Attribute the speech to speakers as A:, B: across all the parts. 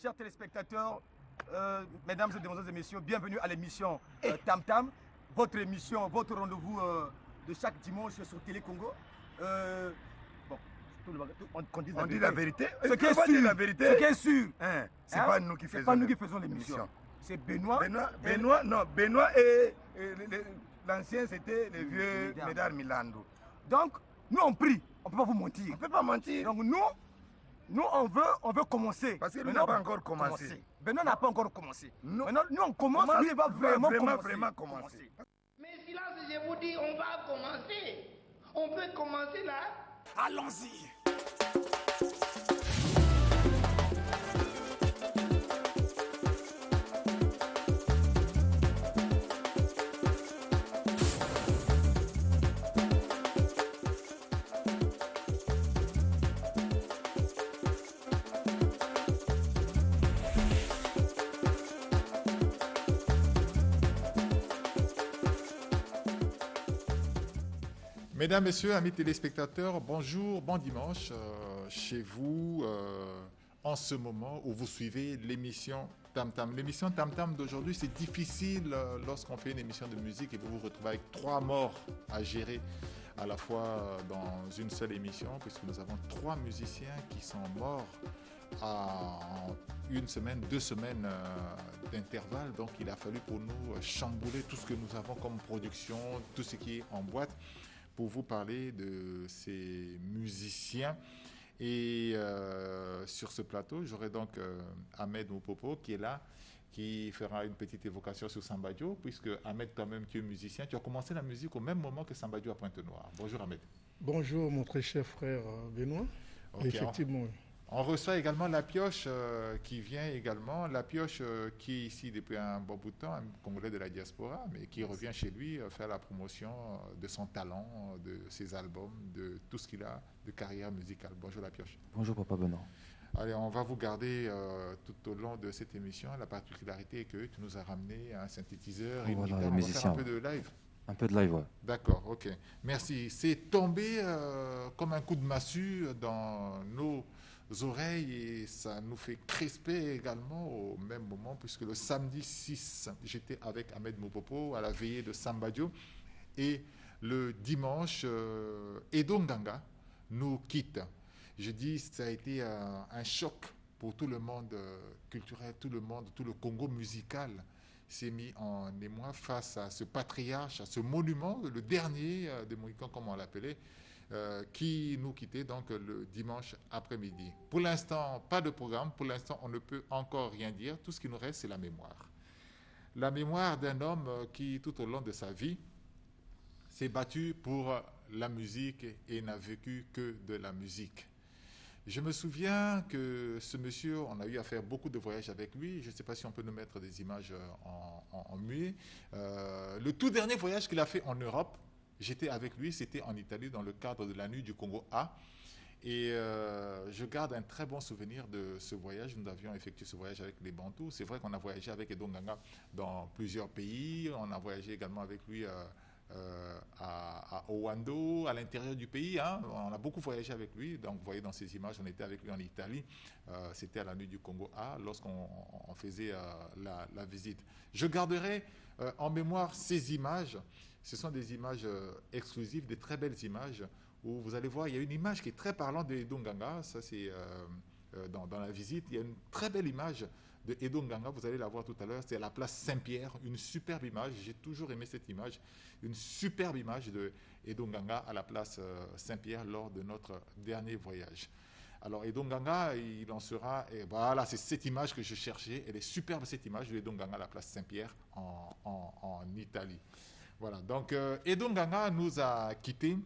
A: chers téléspectateurs, mesdames et demoiselles et messieurs, bienvenue à l'émission Tam Tam, votre émission, votre rendez-vous de chaque dimanche sur Télé Congo. Bon, on dit la vérité. Ce qui est sûr,
B: la vérité.
A: Ce qui est sûr,
B: hein, c'est pas nous qui faisons.
A: C'est pas nous qui faisons l'émission. C'est Benoît.
B: Benoît et l'ancien c'était le vieux Médard Milando.
A: Donc, nous on prie, on ne peut pas vous mentir.
B: On peut pas mentir.
A: Donc nous on veut commencer.
B: Parce que nous n'avons pas encore commencé.
A: Benoît n'a pas encore commencé. Maintenant, nous on commence, lui il va vraiment commencer.
C: Mais silence, je vous dis, on va commencer. On peut commencer là.
A: Allons-y.
D: Mesdames, Messieurs, amis téléspectateurs, bonjour, bon dimanche chez vous en ce moment où vous suivez l'émission Tam Tam. L'émission Tam Tam d'aujourd'hui, c'est difficile lorsqu'on fait une émission de musique et vous vous retrouvez avec 3 morts à gérer à la fois dans une seule émission, puisque nous avons 3 musiciens qui sont morts en 1 semaine, 2 semaines d'intervalle. Donc il a fallu pour nous chambouler tout ce que nous avons comme production, tout ce qui est en boîte, pour vous parler de ces musiciens. Et sur ce plateau, j'aurai donc Ahmed Moupopo qui est là, qui fera une petite évocation sur Sambadio, puisque Ahmed, toi-même, tu es musicien. Tu as commencé la musique au même moment que Sambadio à Pointe-Noire. Bonjour Ahmed.
E: Bonjour mon très cher frère Benoît. Okay, effectivement.
D: On reçoit également La Pioche qui vient également. La Pioche qui est ici depuis un bon bout de temps, un Congolais de la diaspora, mais qui revient chez lui faire la promotion de son talent, de ses albums, de tout ce qu'il a de carrière musicale. Bonjour La Pioche.
F: Bonjour Papa Benoît.
D: Allez, on va vous garder tout au long de cette émission. La particularité est que tu nous as ramené un synthétiseur et
F: voilà,
D: on va faire un peu de live.
F: Un peu de live, ouais.
D: D'accord, ok. Merci. C'est tombé comme un coup de massue dans nos oreilles et ça nous fait crisper également au même moment, puisque le samedi 6, j'étais avec Ahmed Moupopo à la veillée de Sambadio et le dimanche, Edo Nganga nous quitte. Je dis ça a été un choc pour tout le monde culturel, tout le Congo musical s'est mis en émoi face à ce patriarche, à ce monument, le dernier des Mohicans, comme on l'appelait, qui nous quittait donc le dimanche après-midi. Pour l'instant, pas de programme. Pour l'instant, on ne peut encore rien dire. Tout ce qui nous reste, c'est la mémoire. La mémoire d'un homme qui, tout au long de sa vie, s'est battu pour la musique et n'a vécu que de la musique. Je me souviens que ce monsieur, on a eu à faire beaucoup de voyages avec lui. Je ne sais pas si on peut nous mettre des images en muet. Le tout dernier voyage qu'il a fait en Europe, j'étais avec lui, c'était en Italie dans le cadre de la nuit du Congo A. Et je garde un très bon souvenir de ce voyage. Nous avions effectué ce voyage avec les Bantous. C'est vrai qu'on a voyagé avec Edo Nganga dans plusieurs pays. On a voyagé également avec lui à Owando, à l'intérieur du pays. Hein. On a beaucoup voyagé avec lui. Donc, vous voyez dans ces images, on était avec lui en Italie. C'était à la nuit du Congo A, lorsqu'on faisait la visite. Je garderai en mémoire ces images. Ce sont des images exclusives, des très belles images, où vous allez voir, il y a une image qui est très parlante de Edo Nganga. Ça, c'est dans la visite. Il y a une très belle image de Edo Nganga, vous allez la voir tout à l'heure, c'est à la place Saint-Pierre, une superbe image, j'ai toujours aimé cette image, une superbe image de Edo Nganga à la place Saint-Pierre lors de notre dernier voyage. Alors Edo Nganga, il en sera, et voilà, c'est cette image que je cherchais, elle est superbe cette image de Edo Nganga à la place Saint-Pierre en Italie. Voilà, donc Edo Nganga nous a quittés.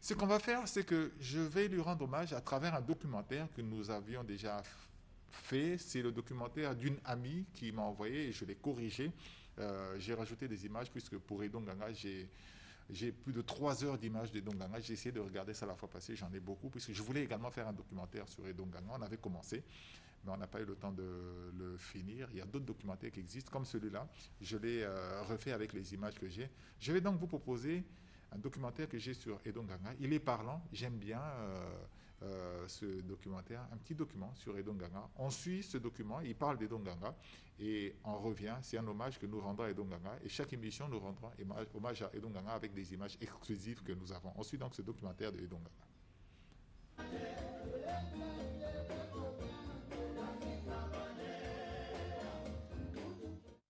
D: Ce qu'on va faire, c'est que je vais lui rendre hommage à travers un documentaire que nous avions déjà fait. C'est le documentaire d'une amie qui m'a envoyé et je l'ai corrigé. J'ai rajouté des images puisque pour Edo Nganga, j'ai plus de 3 heures d'images d'Edo Nganga. J'ai essayé de regarder ça la fois passée, j'en ai beaucoup, puisque je voulais également faire un documentaire sur Edo Nganga. On avait commencé, mais on n'a pas eu le temps de le finir. Il y a d'autres documentaires qui existent, comme celui-là. Je l'ai refait avec les images que j'ai. Je vais donc vous proposer un documentaire que j'ai sur Edo Nganga. Il est parlant, j'aime bien. ce documentaire, un petit document sur Edo Nganga. On suit ce document, il parle d'Edo Nganga et on revient. C'est un hommage que nous rendons à Edo Nganga et chaque émission nous rendra hommage à Edo Nganga avec des images exclusives que nous avons. On suit donc ce documentaire de Edo Nganga.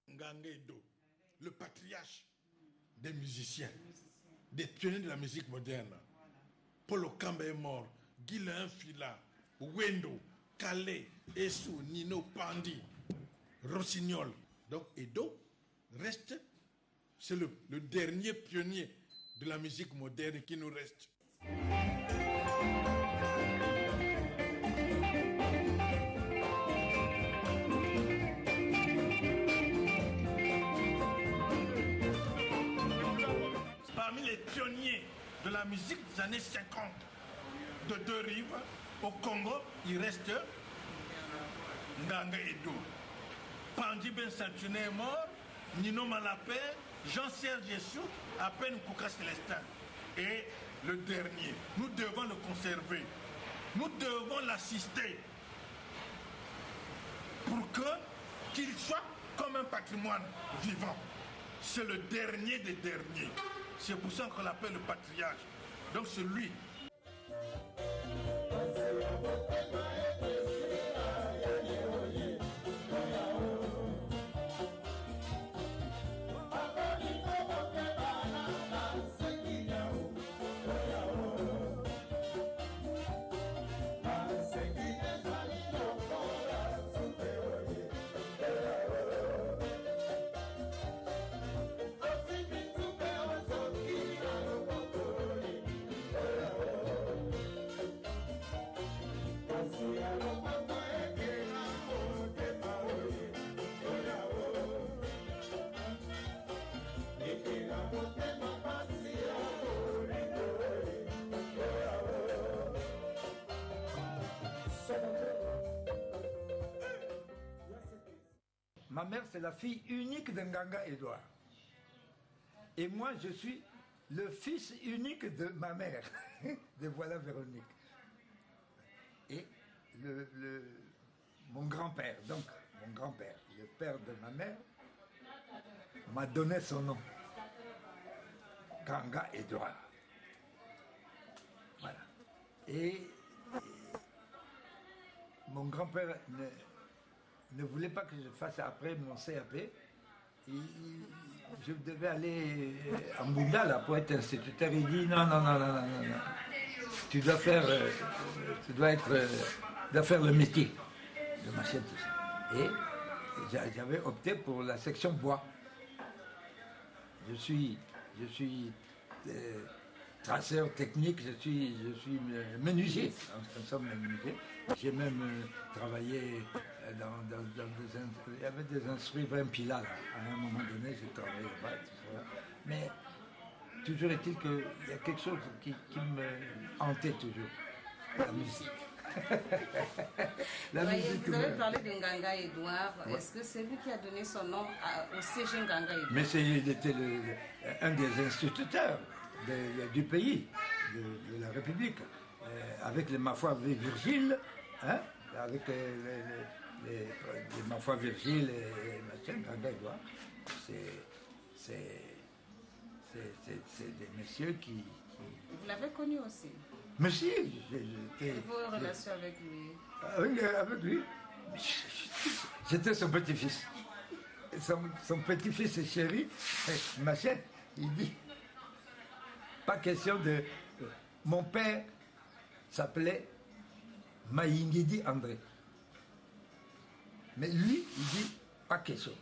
F: Nganga Edo, le patriarche des musiciens, des pionniers de la musique moderne. Paul Okamba est mort, Guylain Fila, Wendo, Calais, Essou, Nino Pandi, Rossignol. Donc Edo reste, c'est le dernier pionnier de la musique moderne qui nous reste. Parmi les pionniers de la musique des années 50 de deux rives, au Congo, il reste Nganga Edo. Pandi Ben Santuné est mort, Nino Malapé, Jean-Serge Jessou, à peine Kouka Célestin. Et le dernier, nous devons le conserver. Nous devons l'assister pour qu'il soit comme un patrimoine vivant. C'est le dernier des derniers. C'est pour ça qu'on l'appelle le patriarche. Donc c'est lui.
G: Ma mère, c'est la fille unique de Nganga Edouard. Et moi, je suis le fils unique de ma mère, de Voilà Véronique. Et mon grand-père, donc mon grand-père, le père de ma mère, m'a donné son nom. Nganga Edouard. Voilà. Et mon grand-père ne voulait pas que je fasse après mon CAP. Je devais aller à Mbundala pour être instituteur. Il dit non. Tu dois faire le métier de machin, tout ça. Et j'avais opté pour la section bois. Je suis traceur technique, je suis menuisier, en somme menuisier. J'ai même travaillé il y avait des instruments, un pilat là. À un moment donné, j'ai travaillé là-bas, tout ça. Mais toujours est-il qu'il y a quelque chose qui me hantait toujours, la musique.
H: Vous avez parlé de Nganga Edouard. Ouais. Est-ce que c'est lui qui a donné son nom au CG Nganga Edouard?
G: Mais il était un des instituteurs du pays, de la République, avec les Mafois Virgile, hein, avec les Mafois Virgile et machin, Nganga Edouard. C'est des messieurs qui...
H: Vous l'avez connu aussi?
G: Mais si,
H: j'étais... Vos relations avec lui?
G: Avec lui, j'étais son petit-fils. Son petit-fils chéri, machin, il dit, pas question de... Mon père s'appelait Maïngidi André. Mais lui, il dit, pas question.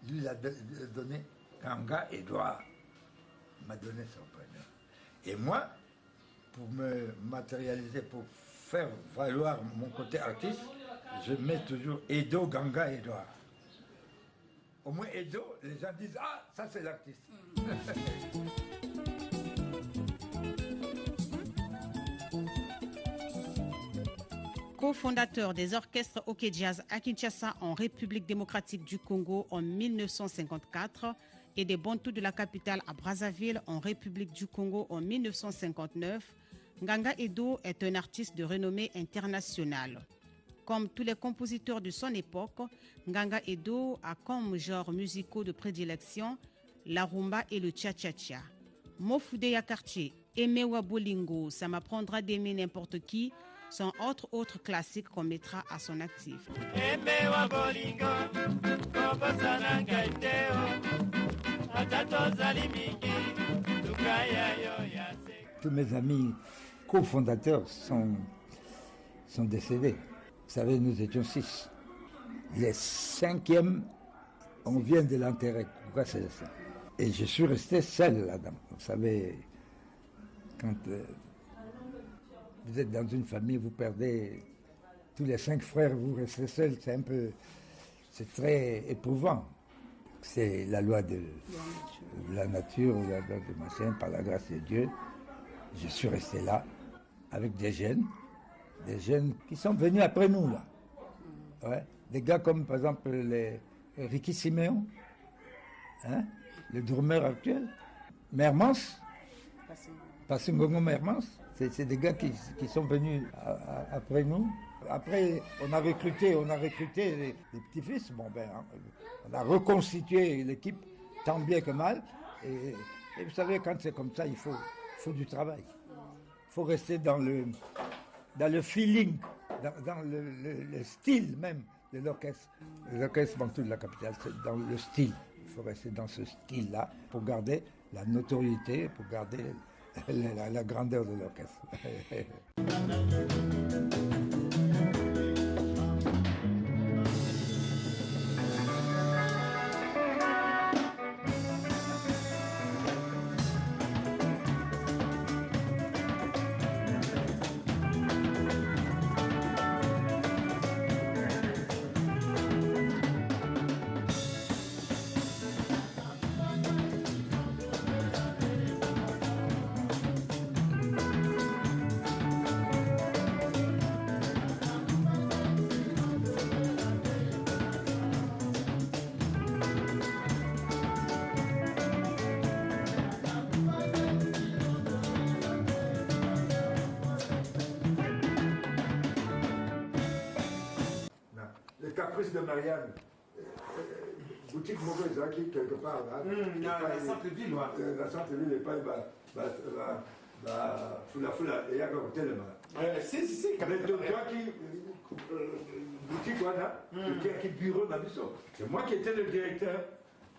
G: Lui, il a donné Nganga Edouard. Il m'a donné son prénom. Et moi, pour me matérialiser, pour faire valoir mon côté artiste, je mets toujours Edo Nganga Edouard. Au moins Edo, les gens disent, ah, ça c'est l'artiste.
I: Co-fondateur des orchestres Hockey Jazz à Kinshasa en République démocratique du Congo en 1954 et des Bantous de la capitale à Brazzaville en République du Congo en 1959, Nganga Edo est un artiste de renommée internationale. Comme tous les compositeurs de son époque, Nganga Edo a comme genres musicaux de prédilection la rumba et le cha-cha-cha. Mofude Yakarche et Mewa Bolingo, ça m'apprendra d'aimer n'importe qui, sont autres classiques qu'on mettra à son actif.
G: Tous mes amis cofondateurs sont décédés. Vous savez, nous étions 6. Les 5e, on vient de l'enterrer. Pourquoi c'est ça? Et je suis resté seul là-dedans. Vous savez, quand vous êtes dans une famille, vous perdez tous les 5 frères, vous restez seul, c'est très éprouvant. C'est la loi de la nature, la loi de machin, par la grâce de Dieu. Je suis resté là avec des jeunes qui sont venus après nous là. Ouais. Des gars comme par exemple Ricky Siméon, hein, le drummer actuel, Mermans, Passingongo Mermans, c'est des gars qui sont venus après nous. Après, on a recruté les petits-fils. Bon, on a reconstitué l'équipe tant bien que mal. Et vous savez, quand c'est comme ça, il faut du travail. Il faut rester dans le feeling, dans le style même de l'orchestre. L'orchestre Bantou de la capitale, c'est dans le style. Il faut rester dans ce style-là pour garder la notoriété, pour garder la grandeur de l'orchestre.
B: Caprice de Marianne, boutique mauvaise qui quelque part là. La centre-ville, la centre-ville n'est pas fula et à côté le mal. Si. Mais toi qui boutique voilà, qui bureau d'Abisso. C'est moi qui étais le directeur.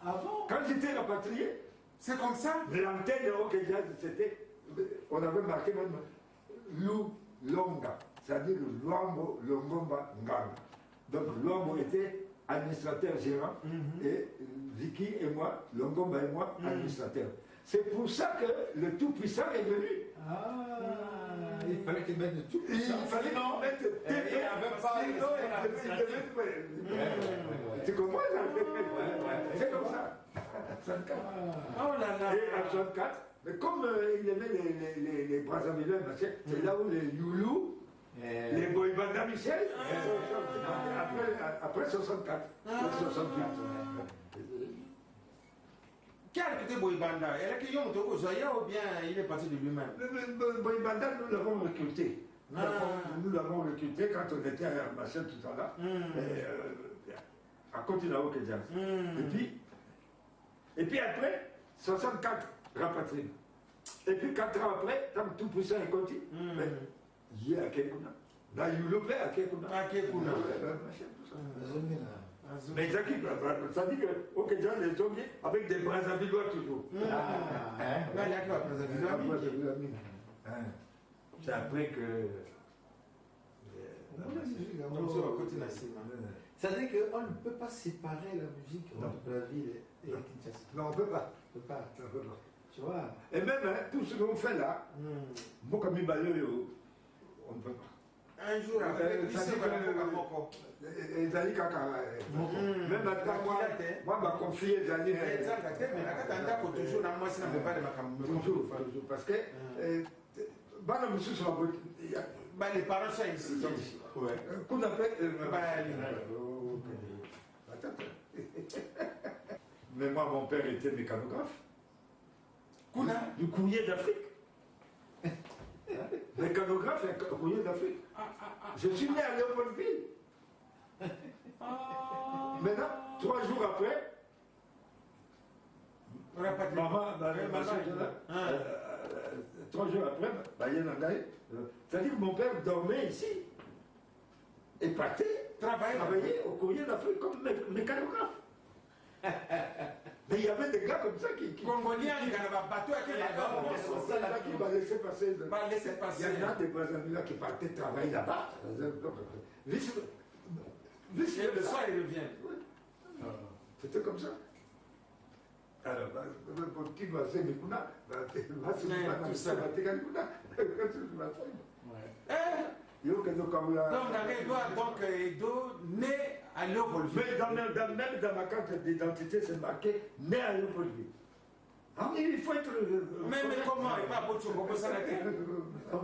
B: Ah bon? Quand j'étais rapatrié, c'est comme ça. L'antenne de Rock Jazz, c'était, on avait marqué même Lou Longa, c'est-à-dire le Luambo Longomba Nganga. Donc l'homme était administrateur gérant et Vicky et moi, Longomba et moi, administrateur. C'est pour ça que le Tout-Puissant est venu. Ah, il fallait qu'il mette le Tout-Puissant. Il fallait qu'il mette c'est comme moi, c'est comme ça. 64. Oh là là. Et à 64, mais comme il aimait les Brazzavillois, c'est là où les Youlou, les Boybanda Michel, après 64, 68.
J: Qui a recruté Boybanda? Elle a qui ont au Zoya ou bien il est parti de lui-même?
B: Boybanda, nous l'avons recruté. Nous l'avons recruté quand on était à Marseille tout à l'heure, à Continao Jazz. Et puis après, 64, rapatrié. Et puis 4 ans après, tant que tout puissant est conti. J'ai à Kekuna. Là, il le plaît à Kekuna. À Kekuna. Mais ça dit que au Kenya, les zombies avec des Brazzavillois toujours. C'est après que.
J: C'est-à-dire qu'on ne peut pas séparer la musique entre Brazzaville et Kinshasa.
B: Non, on ne peut pas.
J: On ne peut pas. Tu vois.
B: Et même tout ce qu'on fait là, moi comme il on ne peut pas.
J: Un jour,
B: Ezali kaka. Même maintenant, moi, ma confier Ezali.
J: Toujours,
B: toujours, parce que
J: les parents sont ici.
B: Qu'on appelle. Mais moi, mon père était mécanographe. Du courrier d'Afrique. mécanographe et courrier d'Afrique. Je suis né à Léopoldville. Maintenant, 3 jours après, maman, 3 jours après, c'est-à-dire que mon père dormait ici et partait travailler au courrier d'Afrique comme mécanographe. Mais il y avait des gars comme ça qui m'a laissé passer. Il y en a des amis là qui partaient travailler là-bas. Le soir, ils reviennent. C'était comme ça. Alors, qui va se Mikuna, donc, Edo, né à Léopoldville. Mais même dans ma carte d'identité, c'est marqué né à Léopoldville. Ah oui, il faut être. Mais comment? Il va pas pour ça.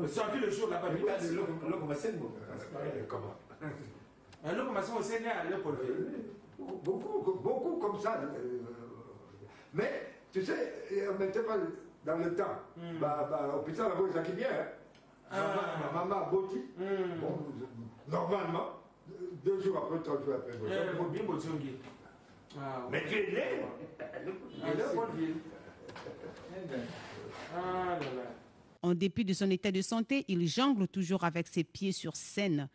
B: Ça a vu le jour là-bas. Comment? Un locomotion aussi né à Léopoldville. Beaucoup comme ça. Mais, tu sais, on n'était pas dans le temps. Hôpital la Boise qui vient. Ma maman a Boti. Bon, normalement, 2 jours après, 3 jours après. Mais tu es né à Léopoldville.
I: En dépit de son état de santé, il jongle toujours avec ses pieds sur scène.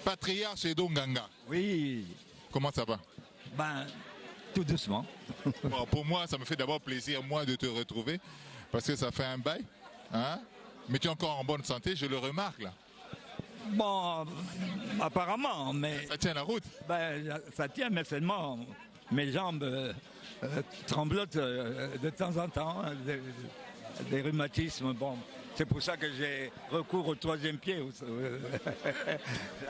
D: Patriarche Edo Nganga.
K: Oui.
D: Comment ça va?
K: Ben, tout doucement.
D: Bon, pour moi, ça me fait d'abord plaisir, moi, de te retrouver, parce que ça fait un bail. Hein? Mais tu es encore en bonne santé, je le remarque, là.
K: Bon, apparemment, mais...
D: Ça tient la route?
K: Ben, ça tient, mais seulement mes jambes tremblotent de temps en temps, des rhumatismes, bon... C'est pour ça que j'ai recours au 3e pied.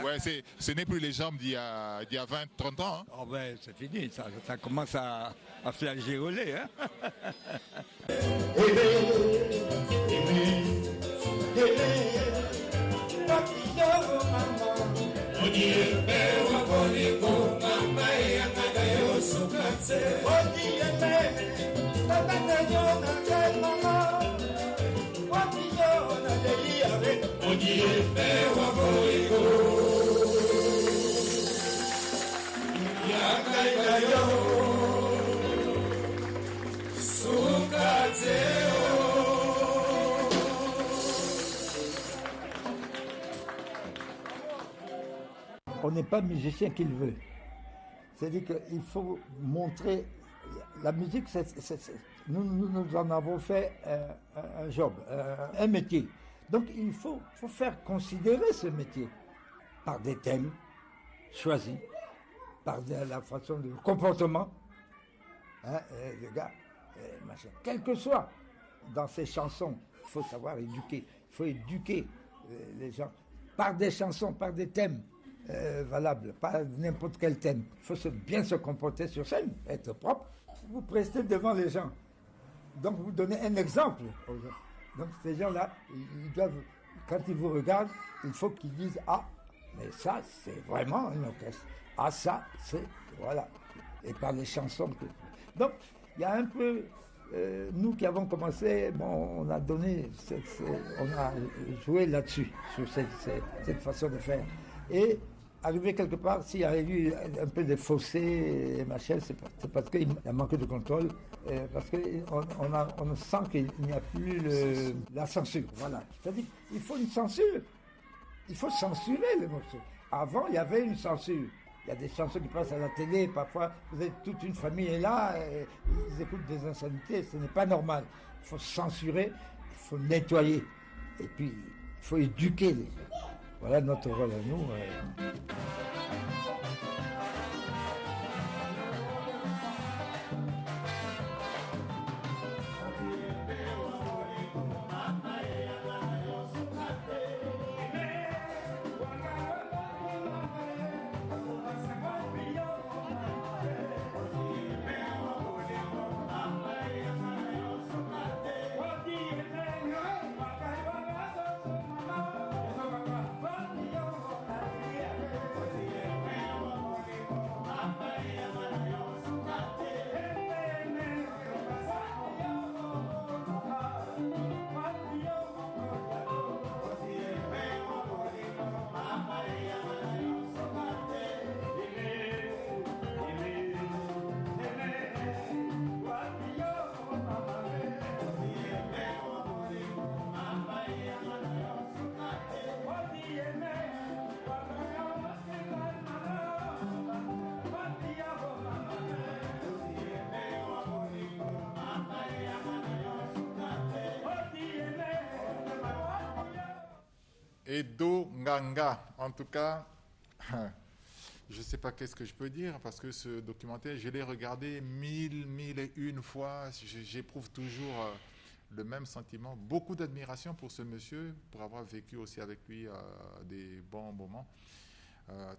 D: Ouais, ce n'est plus les jambes d'il y a 20, 30 ans. Hein.
K: Oh ben, c'est fini, ça commence à flageoler. Hein.
G: On n'est pas musicien qui le veut. C'est-à-dire qu'il faut montrer... La musique, nous en avons fait un job, un métier. Donc il faut faire considérer ce métier par des thèmes choisis, par la façon de comportement. Hein, les gars, machin. Quel que soit dans ces chansons, il faut savoir éduquer. Il faut éduquer les gens par des chansons, par des thèmes valables, pas n'importe quel thème. Il faut bien se comporter sur scène, être propre. Vous prestez devant les gens. Donc vous donnez un exemple aux gens. Donc ces gens-là, ils doivent, quand ils vous regardent, il faut qu'ils disent « Ah, mais ça, c'est vraiment un orchestre. Ah, ça, c'est... Voilà. » Et par les chansons. Donc, il y a un peu... nous qui avons commencé, bon, on a donné... on a joué là-dessus, sur cette façon de faire. Et arrivé quelque part, s'il y a eu un peu de fossé et machin, c'est parce qu'il y a manqué de contrôle, parce qu'on sent qu'il n'y a plus la censure. Voilà. C'est-à-dire qu'il faut une censure. Il faut censurer les morceaux. Avant, il y avait une censure. Il y a des chansons qui passent à la télé, parfois, vous êtes toute une famille est là, ils écoutent des insanités, ce n'est pas normal. Il faut censurer, il faut nettoyer. Et puis, il faut éduquer les gens. Voilà notre rôle à nous.
D: Edo Nganga, en tout cas, je ne sais pas qu'est-ce que je peux dire, parce que ce documentaire, je l'ai regardé 1001 fois, j'éprouve toujours le même sentiment, beaucoup d'admiration pour ce monsieur, pour avoir vécu aussi avec lui des bons moments.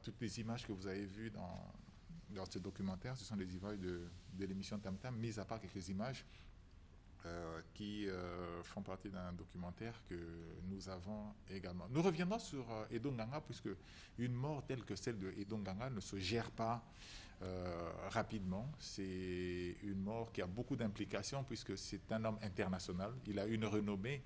D: Toutes les images que vous avez vues dans ce documentaire, ce sont des images de l'émission Tam Tam, mis à part quelques images qui font partie d'un documentaire que nous avons également. Nous reviendrons sur Edo Nganga, puisque une mort telle que celle de Edo Nganga ne se gère pas rapidement. C'est une mort qui a beaucoup d'implications, puisque c'est un homme international. Il a une renommée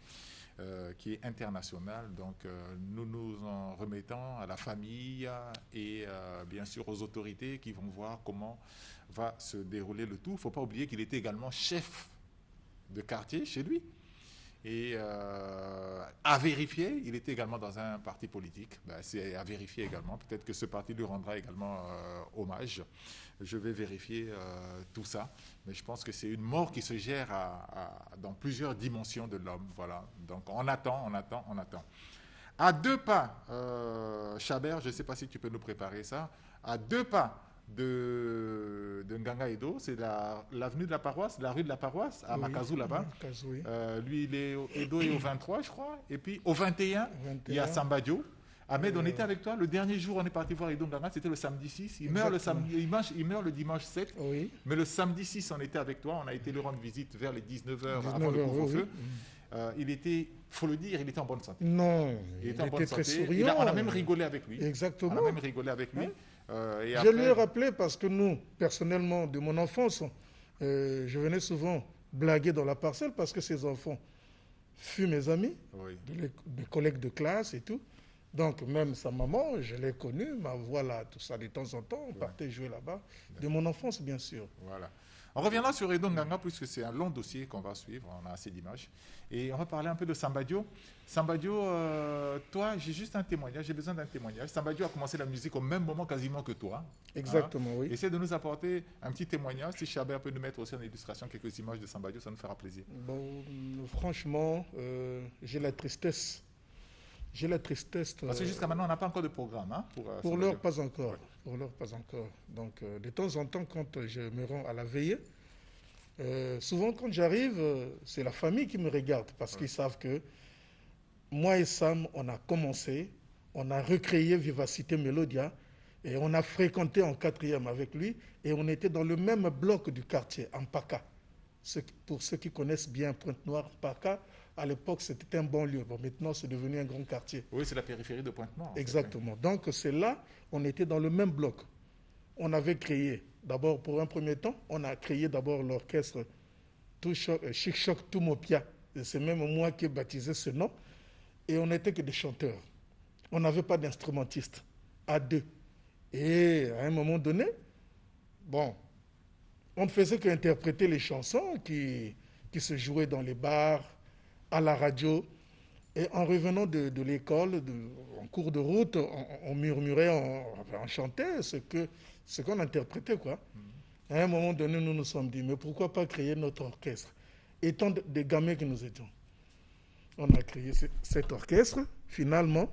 D: qui est internationale. Donc nous nous en remettons à la famille et bien sûr aux autorités qui vont voir comment va se dérouler le tout. Il ne faut pas oublier qu'il était également chef de quartier chez lui. Et à vérifier, il était également dans un parti politique. C'est à vérifier également. Peut-être que ce parti lui rendra également hommage. Je vais vérifier tout ça. Mais je pense que c'est une mort qui se gère dans plusieurs dimensions de l'homme. Voilà. Donc on attend. À 2 pas, Chabert, je ne sais pas si tu peux nous préparer ça. À 2 pas de Nganga Edo, c'est l'avenue de la paroisse, la rue de la paroisse, à Makazu là-bas.
E: Oui.
D: Lui, Edo est au 23, je crois. Et puis au 21, il y a Sambadio. Ahmed, on était avec toi. Le dernier jour, on est parti voir Edo Nganga, c'était le samedi 6. Il meurt le dimanche 7. Oui. Mais le samedi 6, on était avec toi. On a été lui rendre visite vers les 19h avant le couvre-feu. Il était, faut le dire, il était en bonne santé.
E: Non, il était très souriant.
D: On a même rigolé avec lui.
E: Exactement.
D: On a même rigolé avec lui.
E: Je lui ai rappelé parce que nous, personnellement, de mon enfance, je venais souvent blaguer dans la parcelle parce que ses enfants furent mes amis, des collègues de classe et tout. Donc même sa maman, je l'ai connue, ma voilà, tout ça de temps en temps, on partait jouer là-bas. De mon enfance, bien sûr.
D: Voilà. On reviendra sur Edo Nganga puisque c'est un long dossier qu'on va suivre, on a assez d'images. Et on va parler un peu de Sambadio. Sambadio, toi, j'ai juste un témoignage, j'ai besoin d'un témoignage. Sambadio a commencé la musique au même moment quasiment que toi.
E: Exactement, oui.
D: Essaie de nous apporter un petit témoignage. Si Chabert peut nous mettre aussi en illustration quelques images de Sambadio, ça nous fera plaisir.
E: Bon, franchement, j'ai la tristesse.
D: Parce que jusqu'à maintenant, on n'a pas encore de programme. Hein,
E: pour l'heure, pas encore. Pour l'heure, pas encore. Donc, de temps en temps, quand je me rends à la veillée, souvent quand j'arrive, c'est la famille qui me regarde parce qu'ils savent que moi et Sam, on a commencé, on a recréé Vivacité Melodia et on a fréquenté en 4e avec lui et on était dans le même bloc du quartier, en Paka. Pour ceux qui connaissent bien Pointe-Noire, Paka, à l'époque, c'était un bon lieu. Bon, maintenant, c'est devenu un grand quartier.
D: Oui, c'est la périphérie de Pointe-Noire.
E: Exactement. Donc, c'est là, on était dans le même bloc. On avait créé, d'abord, pour un premier temps, on a créé d'abord l'orchestre Chic Choc Tumopia. C'est même moi qui ai baptisé ce nom. Et on n'était que des chanteurs. On n'avait pas d'instrumentistes, à 2. Et à un moment donné, bon, on ne faisait qu'interpréter les chansons qui se jouaient dans les bars, à la radio. Et en revenant de l'école, en cours de route, on murmurait, on chantait ce qu'on interprétait, quoi. À un moment donné, nous nous sommes dit, mais pourquoi pas créer notre orchestre? Étant des gamins que nous étions. On a créé cet orchestre, finalement,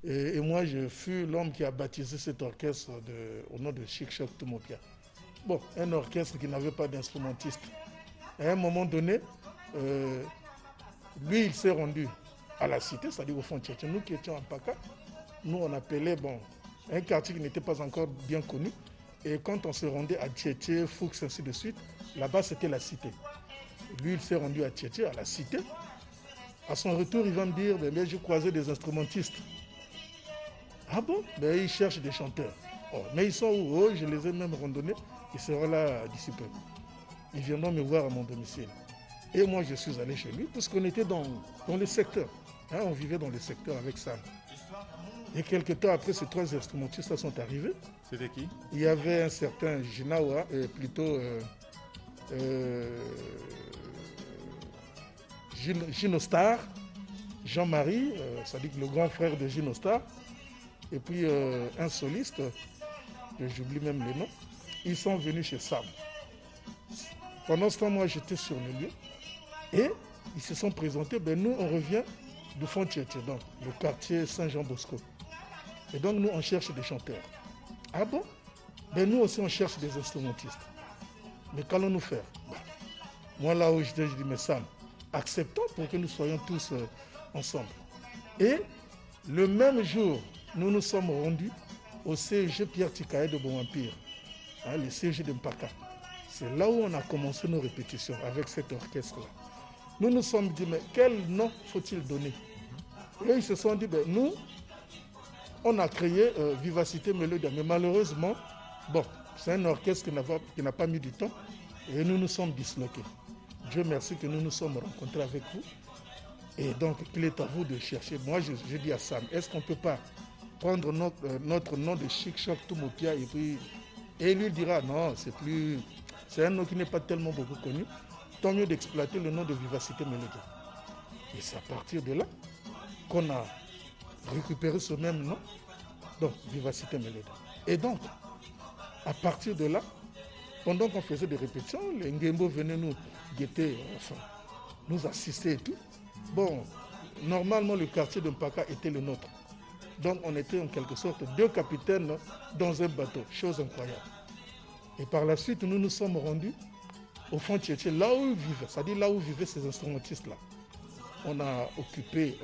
E: et moi, je fus l'homme qui a baptisé cet orchestre au nom de Chic Choc Tumopia. Bon, un orchestre qui n'avait pas d'instrumentiste. À un moment donné, lui, il s'est rendu à la cité, c'est-à-dire au fond Tchétché. Nous qui étions en Paka, nous on appelait un quartier qui n'était pas encore bien connu. Et quand on se rendait à Tchétché, Fuchs, ainsi de suite, là-bas c'était la cité. Lui, il s'est rendu à Tchétché, à la cité. À son retour, il va me dire, mais j'ai croisé des instrumentistes. Ah bon? Ben, ils cherchent des chanteurs. Oh, mais ils sont où? Oh, je les ai même randonnés. Ils seront là d'ici peu. Ils viendront me voir à mon domicile. Et moi, je suis allé chez lui parce qu'on était dans le secteur. Hein, on vivait dans le secteur avec Sam. Et quelques temps après, ces 3 instrumentistes sont arrivés.
D: C'était qui? Il
E: y avait un certain Ginawa, Ginostar, Jean-Marie, c'est-à-dire le grand frère de Ginostar, et puis un soliste, j'oublie même le nom. Ils sont venus chez Sam. Pendant ce temps, moi, j'étais sur le lieu. Et ils se sont présentés, ben nous, on revient du Fond Tchétché, donc le quartier Saint-Jean-Bosco. Et donc nous, on cherche des chanteurs. Ah bon? Ben nous aussi, on cherche des instrumentistes. Mais qu'allons-nous faire? Moi, là où je dis, mais Sam, acceptons pour que nous soyons tous ensemble. Et le même jour, nous nous sommes rendus au CEG Pierre Tikaye de Bon-Empire, hein, le CEG de Mpaka. C'est là où on a commencé nos répétitions avec cet orchestre-là. Nous nous sommes dit, mais quel nom faut-il donner? Et ils se sont dit, ben, nous, on a créé Vivacité Mélodia, mais malheureusement, bon, c'est un orchestre qui n'a pas mis du temps et nous nous sommes disloqués. Dieu merci que nous nous sommes rencontrés avec vous. Et donc, il est à vous de chercher. Moi, je dis à Sam, est-ce qu'on ne peut pas prendre notre nom de Chic Choc Tumopia et puis... Et lui dira, non, c'est un nom qui n'est pas tellement beaucoup connu. Tant mieux d'exploiter le nom de Vivacité Mélodia. Et c'est à partir de là qu'on a récupéré ce même nom, donc Vivacité Mélodia. Et donc, à partir de là, pendant qu'on faisait des répétitions, les Ngembo venaient nous guetter, enfin, nous assister et tout. Bon, normalement, le quartier de Mpaka était le nôtre. Donc, on était en quelque sorte 2 capitaines dans un bateau, chose incroyable. Et par la suite, nous nous sommes rendus au Fond Tchétché, là où ils vivaient, c'est-à-dire là où vivaient ces instrumentistes-là. On a occupé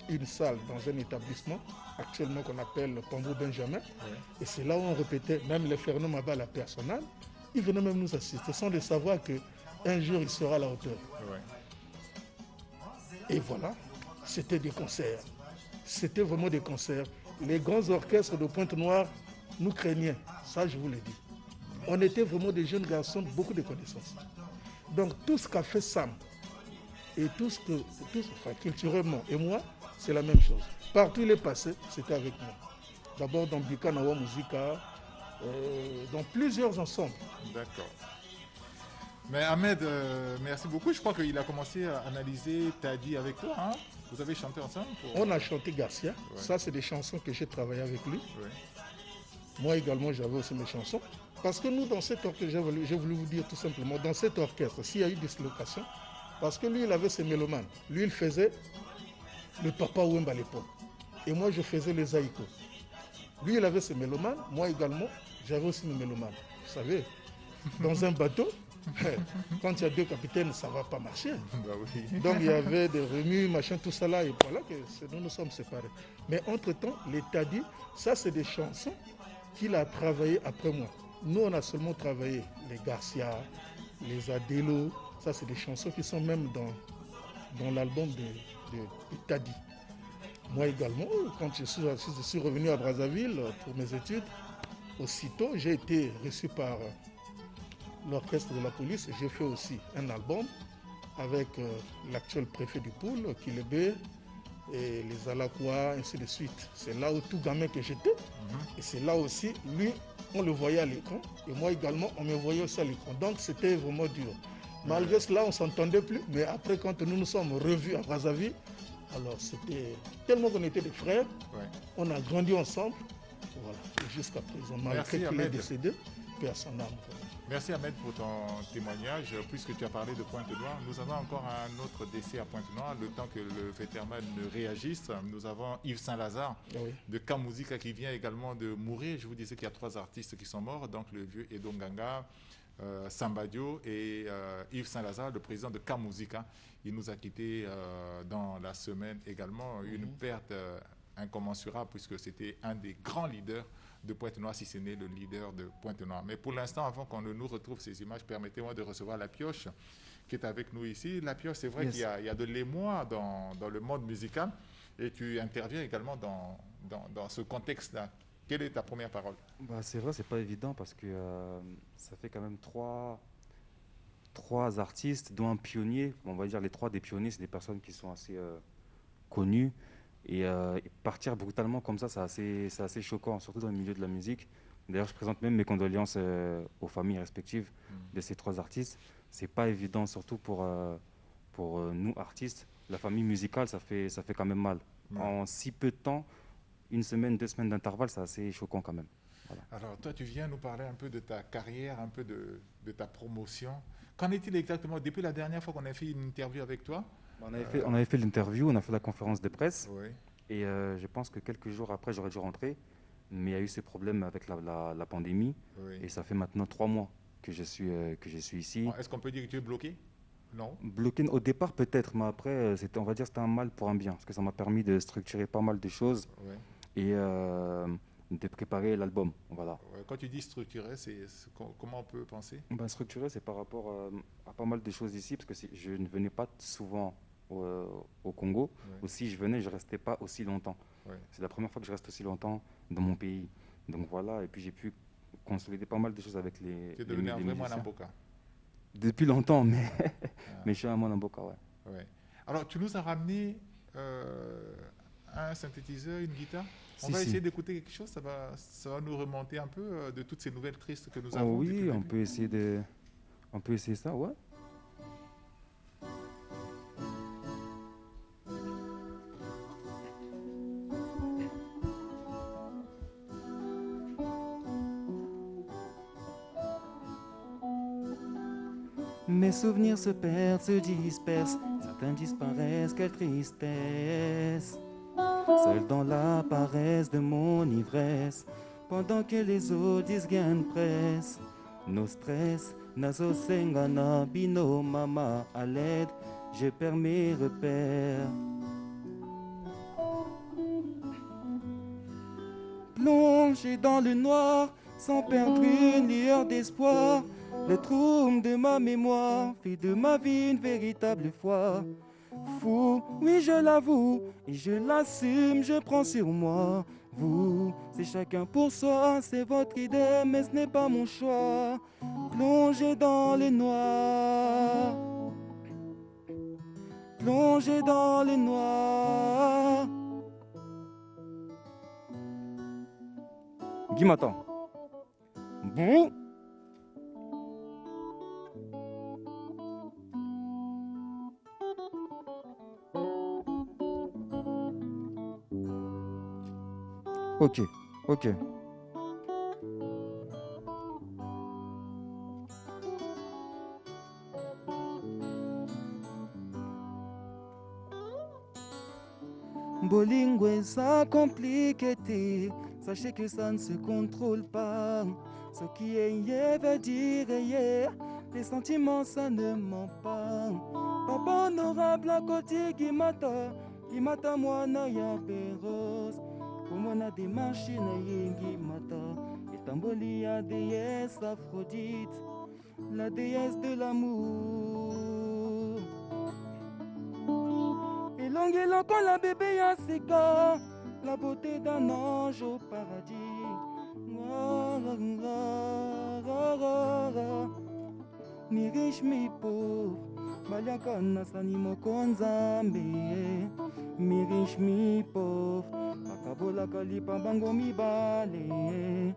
E: une salle dans un établissement, actuellement qu'on appelle le Pambo Benjamin. Oui. Et c'est là où on répétait, même les Fernand Maba, la personnelle, ils venaient même nous assister, sans le savoir qu'un jour, il sera à la hauteur. Oui. Et voilà, c'était des concerts. C'était vraiment des concerts. Les grands orchestres de Pointe-Noire nous craignaient, ça je vous l'ai dit. On était vraiment des jeunes garçons, beaucoup de connaissances. Donc tout ce qu'a fait Sam, et culturellement, et moi, c'est la même chose. Partout où il est passé, c'était avec moi. D'abord dans Bika Nawa Musica, dans plusieurs ensembles.
D: D'accord. Mais Ahmed, merci beaucoup. Je crois qu'il a commencé à analyser Tadi avec toi. Hein? Vous avez chanté ensemble
E: On a chanté Garcia. Ouais. Ça, c'est des chansons que j'ai travaillées avec lui. Ouais. Moi également, j'avais aussi mes chansons. Parce que nous, dans cet orchestre, j'ai voulu vous dire tout simplement, dans cet orchestre, s'il y a eu dislocation, parce que lui, il avait ses mélomanes. Lui, il faisait le Papa Wemba à l'époque. Et moi, je faisais les Aïko. Lui, il avait ses mélomanes. Moi également, j'avais aussi mes mélomanes. Vous savez, dans un bateau, quand il y a 2 capitaines, ça ne va pas marcher. Bah oui. Donc, il y avait des remues, machin, tout ça là. Et voilà que nous nous sommes séparés. Mais entre-temps, les Tadi, ça, c'est des chansons qu'il a travaillées après moi. Nous, on a seulement travaillé les Garcia, les Adelo. Ça, c'est des chansons qui sont même dans l'album de Tadi. Moi également, quand je suis revenu à Brazzaville pour mes études, aussitôt, j'ai été reçu par l'orchestre de la police. J'ai fait aussi un album avec l'actuel préfet du Poul, Kilebe, et les Alakwa, ainsi de suite. C'est là où tout gamin que j'étais. Et c'est là aussi, lui, on le voyait à l'écran. Et moi également, on me voyait aussi à l'écran. Donc, c'était vraiment dur. Malgré cela, on ne s'entendait plus. Mais après, quand nous nous sommes revus à Brazzaville, alors c'était tellement qu'on était des frères. Ouais. On a grandi ensemble. Voilà. Et jusqu'à présent, malgré qu'il est décédé, personne n'a âme.
D: Merci Ahmed pour ton témoignage. Puisque tu as parlé de Pointe-Noire, nous avons encore un autre décès à Pointe-Noire. Le temps que le vétérinaire ne réagisse, nous avons Yves Saint-Lazare de Kamuzika qui vient également de mourir. Je vous disais qu'il y a 3 artistes qui sont morts, donc le vieux Edo Nganga, Sambadio et Yves Saint-Lazare, le président de Kamuzika. Il nous a quittés dans la semaine également. Une perte incommensurable puisque c'était un des grands leaders de Pointe-Noire, si ce n'est le leader de Pointe-Noire. Mais pour l'instant, avant qu'on ne nous retrouve ces images, permettez-moi de recevoir la Pioche qui est avec nous ici. La Pioche, c'est vrai qu'il y a de l'émoi dans le monde musical et tu interviens également dans ce contexte-là. Quelle est ta première parole?
L: C'est vrai, c'est pas évident parce que ça fait quand même trois artistes, dont un pionnier. On va dire les 3 des pionniers, c'est des personnes qui sont assez connues. Et partir brutalement comme ça, c'est assez choquant, surtout dans le milieu de la musique. D'ailleurs, je présente même mes condoléances aux familles respectives de ces 3 artistes. C'est pas évident, surtout pour nous artistes. La famille musicale, ça fait quand même mal. En si peu de temps, 1 semaine, 2 semaines d'intervalle, c'est assez choquant quand même. Voilà.
D: Alors toi, tu viens nous parler un peu de ta carrière, un peu de ta promotion. Qu'en est-il exactement? Depuis la dernière fois qu'on a fait une interview avec toi,
L: On avait fait l'interview, on a fait la conférence de presse.
D: Oui.
L: Et je pense que quelques jours après, j'aurais dû rentrer. Mais il y a eu ce problème avec la pandémie.
D: Oui.
L: Et ça fait maintenant 3 mois que je suis ici.
D: Est-ce qu'on peut dire que tu es bloqué? Non.
L: Bloqué au départ peut-être, mais après, on va dire que c'était un mal pour un bien. Parce que ça m'a permis de structurer pas mal de choses.
D: Oui.
L: Et de préparer l'album. Voilà.
D: Quand tu dis structuré, comment on peut penser?
L: Structuré, c'est par rapport à pas mal de choses ici. Parce que je ne venais pas souvent au Congo.
D: Oui.
L: Aussi, je venais, je ne restais pas aussi longtemps.
D: Oui.
L: C'est la première fois que je reste aussi longtemps dans mon pays. Donc voilà, et puis j'ai pu consolider pas mal de choses avec les
D: Tu es devenu un vrai
L: musiciens.
D: Mwanamboka.
L: Depuis longtemps, mais, mais je suis un Mwanamboka, ouais.
D: Ouais. Alors, tu nous as ramené un synthétiseur, une guitare. On va essayer d'écouter quelque chose, ça va nous remonter un peu de toutes ces nouvelles tristes que nous avons.
L: Oui, on peut essayer ça, ouais. Mes souvenirs se perdent, se dispersent, certains disparaissent, quelle tristesse. Seul dans la paresse de mon ivresse, pendant que les autres disent gain de presse. Nos stress, nazo sengana, bino mama, à l'aide, je perds mes repères. Plongé dans le noir, sans perdre une lueur d'espoir. Le trouble de ma mémoire fait de ma vie une véritable foi. Fou, oui je l'avoue, et je l'assume, je prends sur moi. Vous, c'est chacun pour soi, c'est votre idée, mais ce n'est pas mon choix. Plongé dans le noir, plongé dans le noir. Guy m'attend. Bouh. Ok. Bolingo ça compliqué, sachez que ça ne se contrôle pas. Ce qui est hier veut dire hier, les sentiments ça ne ment pas. Papa honorable à côté qui mata moi na ya béros. Comme on a des machines yengi mata, et tamboli a déesse Aphrodite, la déesse de l'amour. Et longue quand la bébé Yasika, la beauté d'un ange au paradis. Mi riche mi pauvre, Baliaka nasani mokonzambe. Mi riche mi pauvre, akabola kalipa bango mibale.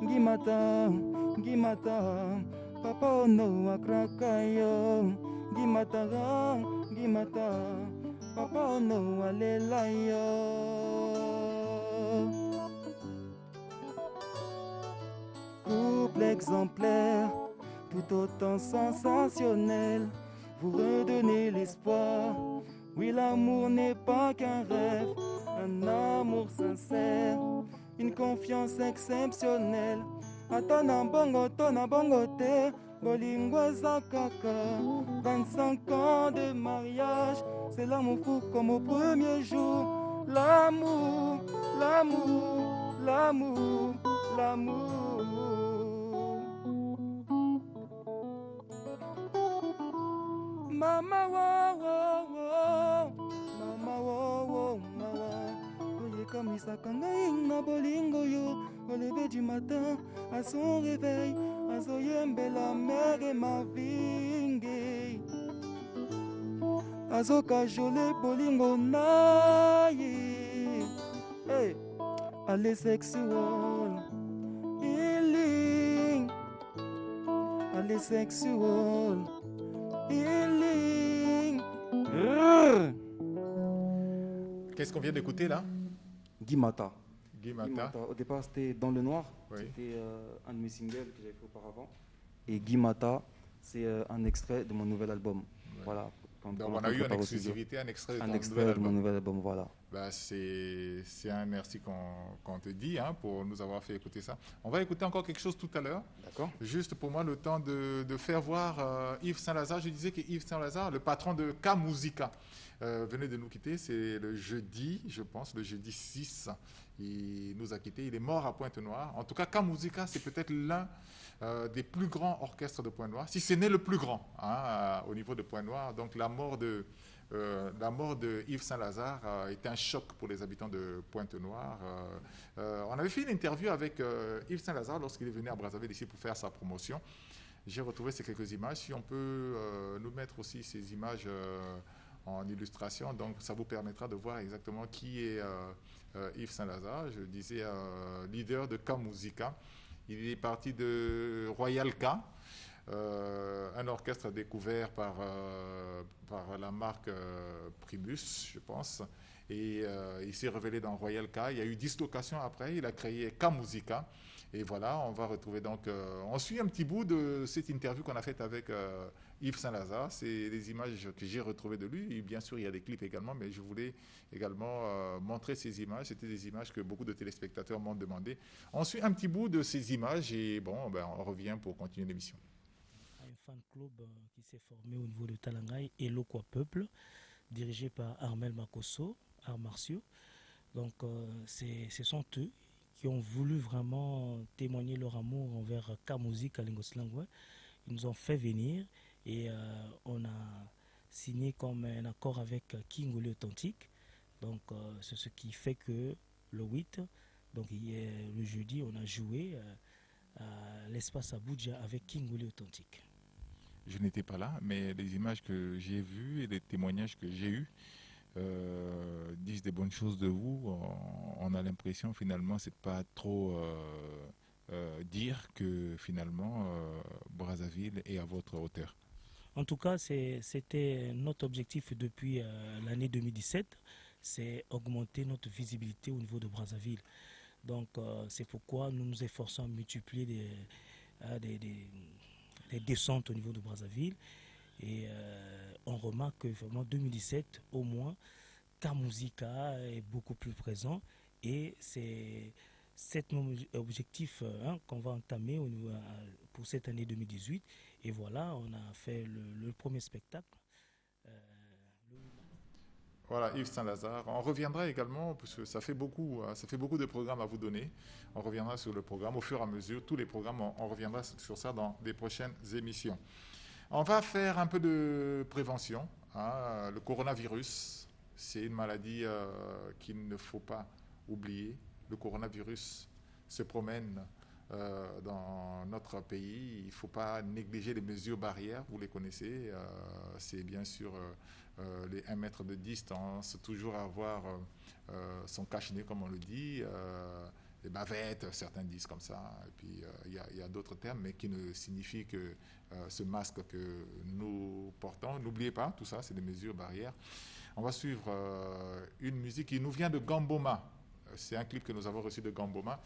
L: Gimata, papa ono akrakayo. Gimata, papa ono alelayo. Couple exemplaire, tout autant sensationnel, vous redonnez l'espoir. Oui, l'amour n'est pas qu'un rêve, un amour sincère, une confiance exceptionnelle. Atana bongo te, bolingo zakaka. 25 ans de mariage, c'est l'amour fou comme au premier jour. L'amour, l'amour, l'amour, l'amour. Mama wo wo wo, mama wo wo mawa. Oye comme isakanga na bolingo yo. Au lever du matin, à son réveil, à soyembe la mère et ma vingue. À zoka jole bolingo naye. Hey, allez sexual, healing. Allez sexual.
D: Qu'est-ce qu'on vient d'écouter là?
L: Guimata.
D: Au
L: départ, c'était Dans le Noir.
D: Oui.
L: C'était un de mes singles que j'avais fait auparavant. Et Guimata, c'est un extrait de mon nouvel album. Ouais. Voilà. Quand
D: Donc on a eu en exclusivité un extrait
L: de mon nouvel album, voilà.
D: Bah, c'est un merci qu'on te dit pour nous avoir fait écouter ça. On va écouter encore quelque chose tout à l'heure.
L: D'accord.
D: Juste pour moi, le temps de faire voir Yves Saint-Lazare. Je disais que Yves Saint-Lazare, le patron de K-Musica, venait de nous quitter. C'est le jeudi, je pense, le jeudi 6. Il nous a quittés. Il est mort à Pointe-Noire. En tout cas, K-Musica, c'est peut-être l'un des plus grands orchestres de Pointe-Noire, si ce n'est le plus grand au niveau de Pointe-Noire. Donc la mort de Yves Saint-Lazare a été un choc pour les habitants de Pointe-Noire. On avait fait une interview avec Yves Saint-Lazare lorsqu'il est venu à Brazzaville ici pour faire sa promotion. J'ai retrouvé ces quelques images. Si on peut nous mettre aussi ces images en illustration, donc ça vous permettra de voir exactement qui est Yves Saint-Lazare. Je disais leader de K-Musica. Il est parti de Royal K, un orchestre découvert par la marque Primus, je pense. Et il s'est révélé dans Royal K. Il y a eu dislocation après. Il a créé K-Musica. Et voilà, on va retrouver donc... on suit un petit bout de cette interview qu'on a faite avec Yves Saint-Lazare. C'est des images que j'ai retrouvées de lui. Et bien sûr, il y a des clips également, mais je voulais également montrer ces images. C'était des images que beaucoup de téléspectateurs m'ont demandé. On suit un petit bout de ces images et bon, on revient pour continuer l'émission.
M: Un fan club qui s'est formé au niveau de Talangaï, Hello Quoi Peuple, dirigé par Armel Makosso, arts martiaux. Donc, ce sont eux qui ont voulu vraiment témoigner leur amour envers K-Musica à Lingos Langwe. Ils nous ont fait venir et on a signé comme un accord avec Kingoli Authentique. Donc c'est ce qui fait que le 8, donc le jeudi, on a joué à l'espace Abuja avec Kingoli Authentique.
D: Je n'étais pas là, mais les images que j'ai vues et les témoignages que j'ai eus disent des bonnes choses de vous. On a l'impression finalement c'est de pas trop dire que finalement Brazzaville est à votre hauteur.
M: En tout cas, c'était notre objectif depuis l'année 2017, c'est augmenter notre visibilité au niveau de Brazzaville. Donc c'est pourquoi nous nous efforçons à multiplier des descentes au niveau de Brazzaville. Et on remarque que vraiment 2017, au moins, K-Musica est beaucoup plus présent. Et c'est cet objectif qu'on va entamer pour cette année 2018. Et voilà, on a fait le premier spectacle.
D: Voilà, Yves Saint-Lazare. On reviendra également, puisque ça fait beaucoup de programmes à vous donner. On reviendra sur le programme au fur et à mesure. Tous les programmes, on reviendra sur ça dans des prochaines émissions. On va faire un peu de prévention. Le coronavirus, c'est une maladie qu'il ne faut pas oublier. Le coronavirus se promène dans notre pays. Il ne faut pas négliger les mesures barrières, vous les connaissez. C'est bien sûr les 1 mètre de distance, toujours avoir son cache-nez, comme on le dit, les bavettes, certains disent comme ça. Et puis il y a d'autres termes, mais qui ne signifient que ce masque que nous portons. N'oubliez pas, tout ça, c'est des mesures barrières. On va suivre une musique qui nous vient de Gamboma. C'est un clip que nous avons reçu de Gamboma.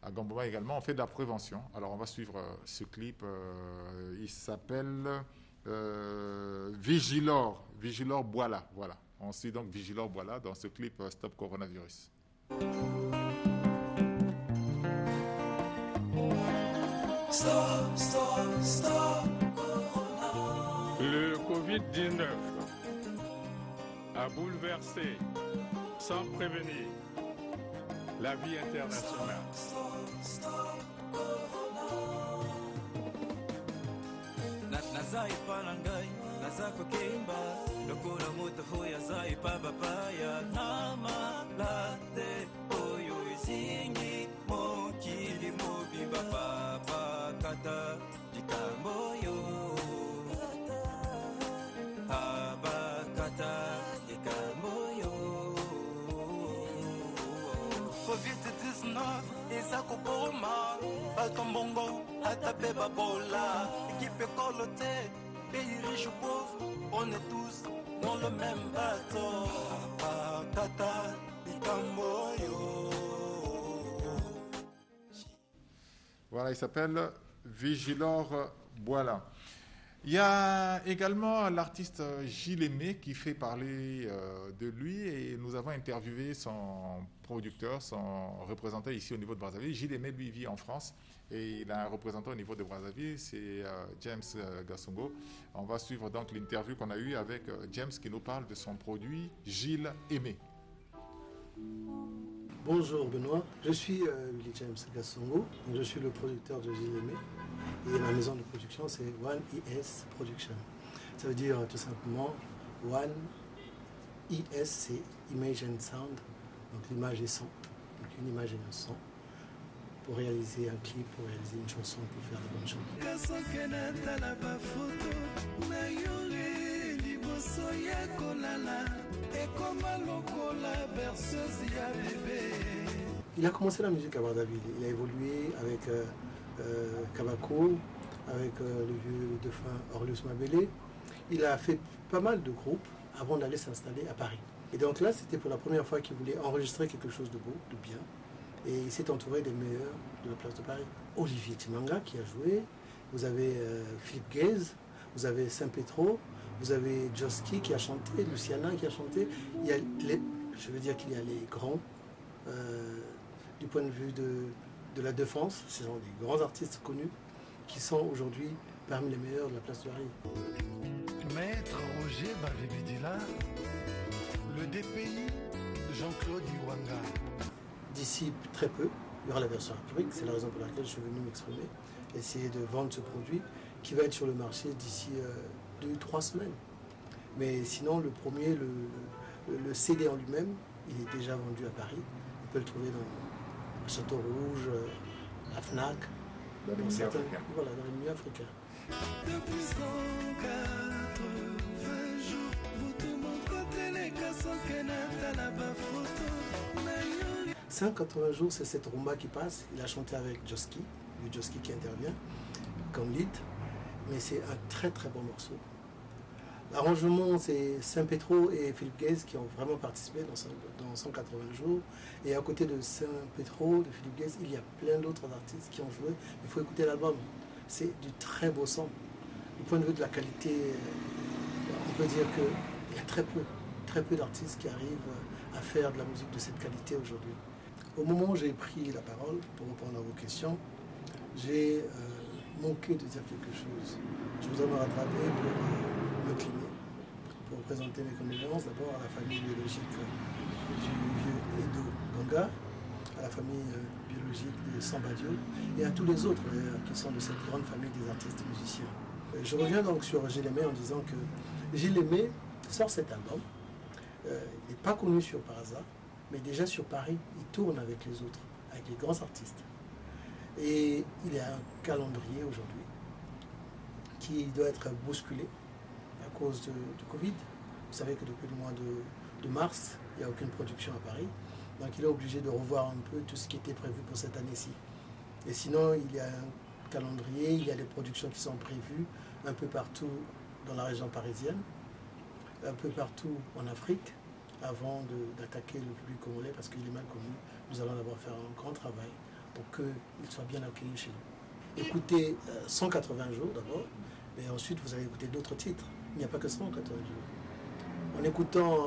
D: À Gamboma également, on fait de la prévention. Alors on va suivre ce clip. Il s'appelle Vigilor Boila. Voilà. On suit donc Vigilor Boila dans ce clip Stop Coronavirus.
N: Stop, stop, stop.
O: Le Covid-19 a bouleversé, sans prévenir, la vie internationale.
N: Nazaipa nangai, nazako kimba, lokola moto hoya zaipa babaya, nama late oyo izingi, mokili mobimba papa kata dikamoyo, abakata dikamoyo. Covid-19 izakuboma batombongo atape babola équipe coloté pays riche ou pauvre on est tous dans le même bateau Tata Ikamoyo.
D: Voilà, il s'appelle Vigilor Boila. Il y a également l'artiste Gilles Aimé qui fait parler de lui et nous avons interviewé son producteur, son représentant ici au niveau de Brazzaville. Gilles Aimé, lui, vit en France et il a un représentant au niveau de Brazzaville, c'est James Gassongo. On va suivre donc l'interview qu'on a eue avec James qui nous parle de son produit Gilles Aimé.
J: Bonjour Benoît, je suis Willy James Gassongo, je suis le producteur de Gilles Aimé et ma maison de production c'est One ES Production. Ça veut dire tout simplement One ES c'est Image and Sound, donc l'image et son, donc une image et un son pour réaliser un clip, pour réaliser une chanson, pour faire de bonnes choses. Il a commencé la musique à Brazzaville. Il a évolué avec Kabako, avec le vieux défunt Orlus Mabélé. Il a fait pas mal de groupes avant d'aller s'installer à Paris. Et donc là, c'était pour la première fois qu'il voulait enregistrer quelque chose de beau, de bien. Et il s'est entouré des meilleurs de la place de Paris. Olivier Timanga qui a joué, vous avez Philippe Guèze, vous avez Saint-Pétro, vous avez Joski qui a chanté, Luciana qui a chanté. Il y a je veux dire qu'il y a les grands du point de vue de la défense. Ce sont des grands artistes connus qui sont aujourd'hui parmi les meilleurs de la place de Paris.
N: Maître Roger Bavibidila, le DPI Jean-Claude Iwanga.
J: D'ici très peu, il y aura la version République. C'est la raison pour laquelle je suis venu m'exprimer, essayer de vendre ce produit qui va être sur le marché d'ici 2-3 semaines. Mais sinon, le premier, le CD en lui-même, il est déjà vendu à Paris. On peut le trouver dans Château Rouge, la FNAC, dans les milieux africains.
N: Depuis 180 jours, vous tout mon côté, les cassons que n'a la photo.
J: 180 jours, c'est cette rumba qui passe. Il a chanté avec Joski, le Joski qui intervient comme lead, mais c'est un très très bon morceau. L'arrangement, c'est Saint-Pétro et Philippe Guèze qui ont vraiment participé dans 180 jours. Et à côté de Saint-Pétro, de Philippe Guèze, il y a plein d'autres artistes qui ont joué. Il faut écouter l'album. C'est du très beau son. Du point de vue de la qualité, on peut dire qu'il y a très peu d'artistes qui arrivent à faire de la musique de cette qualité aujourd'hui. Au moment où j'ai pris la parole pour répondre à vos questions, j'ai manqué de dire quelque chose. Je vous en ai rattrapé pour me cliner, pour présenter mes condoléances d'abord à la famille biologique du vieux Edo Ganga, à la famille biologique de Sambadio et à tous les autres qui sont de cette grande famille des artistes et musiciens. Je reviens donc sur Gilles Aimé en disant que Gilles Aimé sort cet album. Il n'est pas connu par hasard, mais déjà sur Paris, il tourne avec les autres, avec les grands artistes. Et il y a un calendrier aujourd'hui qui doit être bousculé à cause du Covid. Vous savez que depuis le mois de mars, il n'y a aucune production à Paris. Donc il est obligé de revoir un peu tout ce qui était prévu pour cette année-ci. Et sinon, il y a un calendrier, il y a des productions qui sont prévues un peu partout dans la région parisienne, un peu partout en Afrique, avant d'attaquer le public congolais parce qu'il est mal connu. Nous allons d'abord faire un grand travail pour qu'il soit bien accueilli chez nous. Écoutez 180 jours d'abord, et ensuite vous allez écouter d'autres titres. Il n'y a pas que 180 jours. En écoutant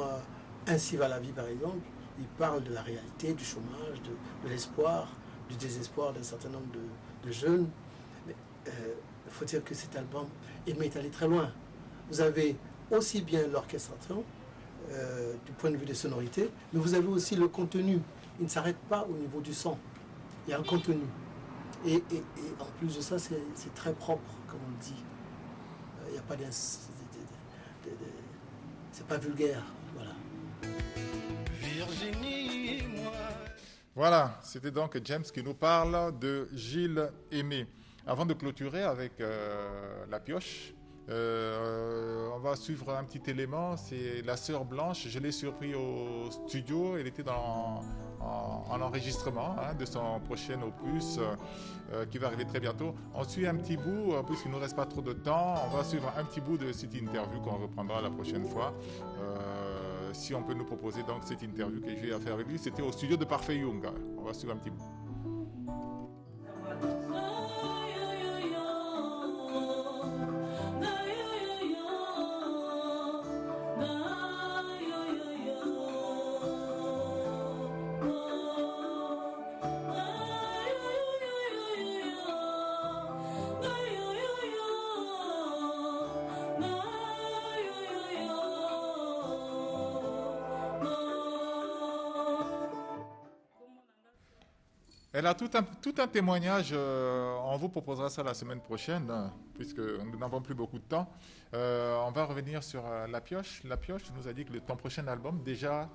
J: Ainsi va la vie par exemple, il parle de la réalité, du chômage, de l'espoir, du désespoir d'un certain nombre de jeunes. Mais il faut dire que cet album est allé très loin. Vous avez aussi bien l'orchestration, du point de vue des sonorités, mais vous avez aussi le contenu. Il ne s'arrête pas au niveau du son. Il y a un contenu. Et en plus de ça, c'est très propre, comme on le dit. Il n'y a pas c'est pas vulgaire. Voilà.
N: Virginie, moi.
D: Voilà, c'était donc James qui nous parle de Gilles Aimé. Avant de clôturer avec la pioche, on va suivre un petit élément, c'est La Sœur Blanche. Je l'ai surpris au studio, elle était en enregistrement de son prochain opus qui va arriver très bientôt. On suit un petit bout, puisqu'il ne nous reste pas trop de temps, on va suivre un petit bout de cette interview qu'on reprendra la prochaine fois. Si on peut nous proposer donc cette interview que j'ai à faire avec lui, c'était au studio de Parfait Young. On va suivre un petit bout.
P: Nah,
D: Elle a tout un témoignage, on vous proposera ça la semaine prochaine, hein, puisque nous n'avons plus beaucoup de temps. On va revenir sur La Pioche. La Pioche nous a dit que ton prochain album, déjà,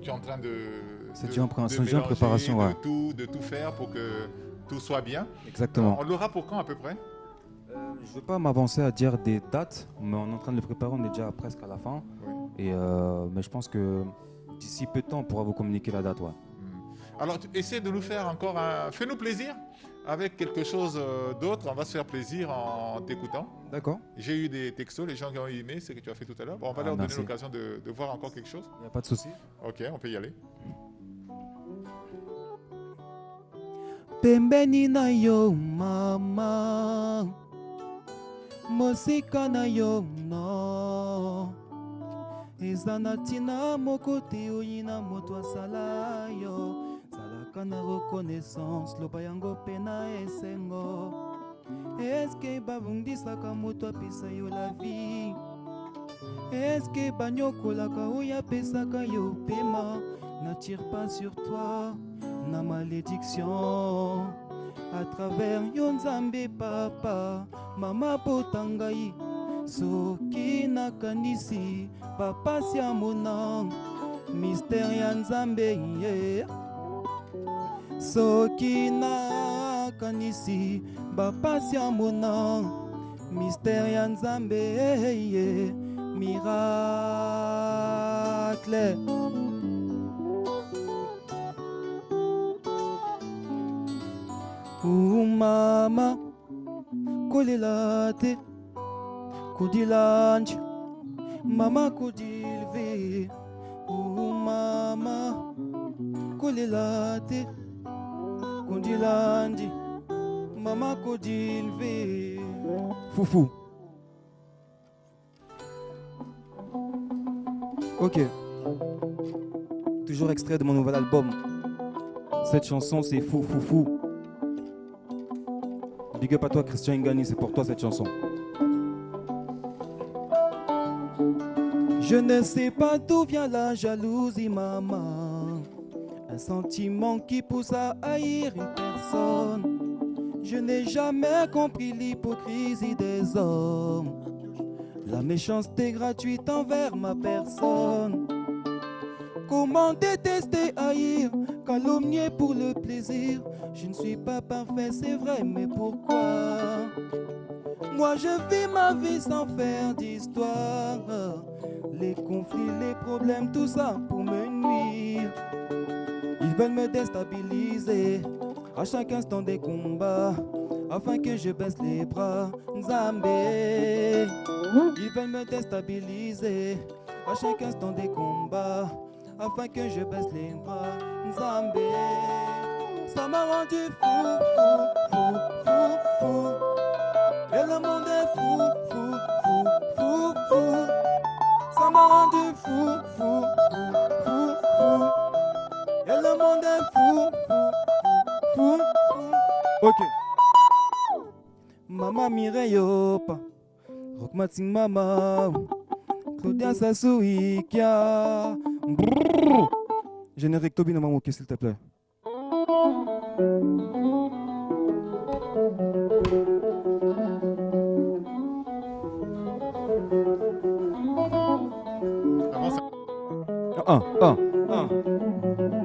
D: tu es en train de
L: en préparation, ouais.
D: de tout faire pour que tout soit bien.
L: Exactement.
D: On l'aura pour quand à peu près?
L: Je ne veux pas m'avancer à dire des dates, mais on est en train de le préparer, on est déjà presque à la fin. Oui. Mais je pense que d'ici peu de temps, on pourra vous communiquer la date. Ouais.
D: Alors, essaie de nous faire encore fais-nous plaisir avec quelque chose d'autre. On va se faire plaisir en t'écoutant.
L: D'accord.
D: J'ai eu des textos, les gens qui ont aimé ce que tu as fait tout à l'heure. Bon, on va leur donner l'occasion de voir encore quelque chose.
L: Il n'y a pas de souci.
D: Ok, on peut y aller.
P: Pembeni na yo mama, mosika na yo no, eza na ntina moko te oyina moto asala yo, zalaka na reconnaissance loba yango mpe na esengo, eske bavundisaka moto apesa yo la vie, eske banyokolaka oyo apesaka yo pema, n'attire pas sur toi na malédiction à travers yo nzambe papa mama botangai soki nakanisi papa sia mona mystère ya nzambe ye soki nakanisi papa sia mona mystère ya nzambe ye miracle. Mama kolelate kudilanj mama kudilve mama kolelate kudilanj mama kudilve
L: Foufou. Ok. Toujours extrait de mon nouvel album. Cette chanson c'est Fou Fou Fou. Big up à toi Christian Ngani, c'est pour toi cette chanson.
P: Je ne sais pas d'où vient la jalousie maman, un sentiment qui pousse à haïr une personne. Je n'ai jamais compris l'hypocrisie des hommes, la méchanceté gratuite envers ma personne. Comment détester, haïr, calomnier pour le plaisir? Je ne suis pas parfait, c'est vrai, mais pourquoi? Moi je vis ma vie sans faire d'histoire. Les conflits, les problèmes, tout ça pour me nuire. Ils veulent me déstabiliser, à chaque instant des combats, afin que je baisse les bras. Nzambé. Ils veulent me déstabiliser, à chaque instant des combats, afin que je baisse les bras. Nzambé. Ça m'a rendu fou, fou, fou, fou, fou. Et le monde est fou, fou, fou, fou, fou. Ça m'a rendu fou, fou, fou, fou, fou. Et le monde est fou, fou, fou, fou.
L: Ok.
P: Mama Mireyopa, Rockmating Mama, Claudia Sasuikia.
L: Générique Toby Namamoké, s'il te plaît.